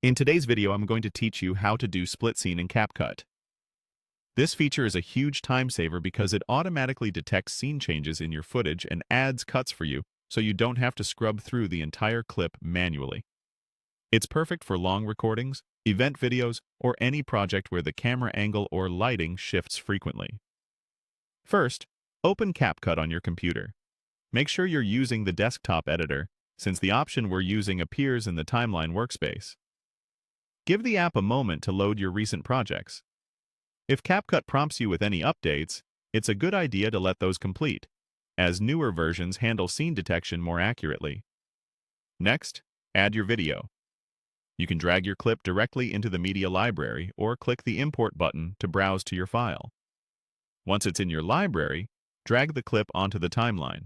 In today's video, I'm going to teach you how to do split scene in CapCut. This feature is a huge time saver because it automatically detects scene changes in your footage and adds cuts for you, so you don't have to scrub through the entire clip manually. It's perfect for long recordings, event videos, or any project where the camera angle or lighting shifts frequently. First, open CapCut on your computer. Make sure you're using the desktop editor, since the option we're using appears in the timeline workspace. Give the app a moment to load your recent projects. If CapCut prompts you with any updates, it's a good idea to let those complete, as newer versions handle scene detection more accurately. Next, add your video. You can drag your clip directly into the media library or click the import button to browse to your file. Once it's in your library, drag the clip onto the timeline.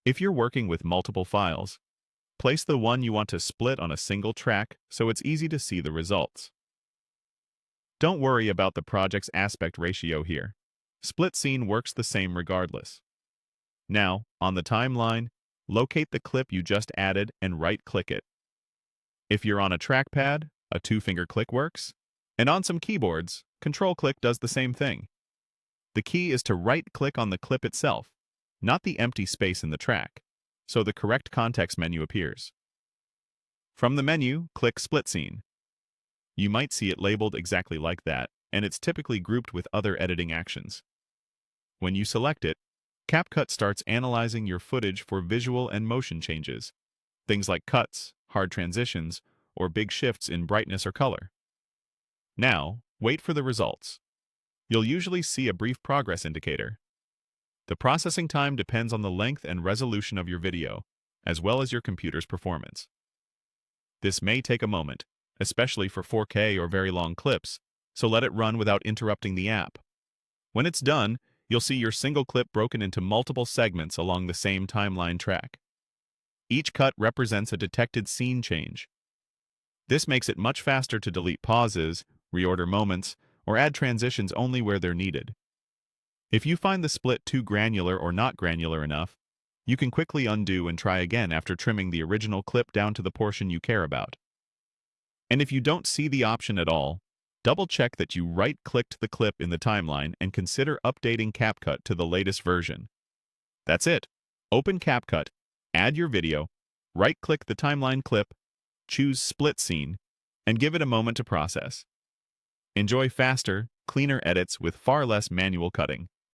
If you're working with multiple files, place the one you want to split on a single track so it's easy to see the results. Don't worry about the project's aspect ratio here. Split scene works the same regardless. Now, on the timeline, locate the clip you just added and right-click it. If you're on a trackpad, a two-finger click works, and on some keyboards, Control-click does the same thing. The key is to right-click on the clip itself, not the empty space in the track, so the correct context menu appears. From the menu, click Split Scene. You might see it labeled exactly like that, and it's typically grouped with other editing actions. When you select it, CapCut starts analyzing your footage for visual and motion changes, things like cuts, hard transitions, or big shifts in brightness or color. Now, wait for the results. You'll usually see a brief progress indicator. The processing time depends on the length and resolution of your video, as well as your computer's performance. This may take a moment, especially for 4K or very long clips, so let it run without interrupting the app. When it's done, you'll see your single clip broken into multiple segments along the same timeline track. Each cut represents a detected scene change. This makes it much faster to delete pauses, reorder moments, or add transitions only where they're needed. If you find the split too granular or not granular enough, you can quickly undo and try again after trimming the original clip down to the portion you care about. And if you don't see the option at all, double-check that you right-clicked the clip in the timeline and consider updating CapCut to the latest version. That's it. Open CapCut, add your video, right-click the timeline clip, choose Split Scene, and give it a moment to process. Enjoy faster, cleaner edits with far less manual cutting.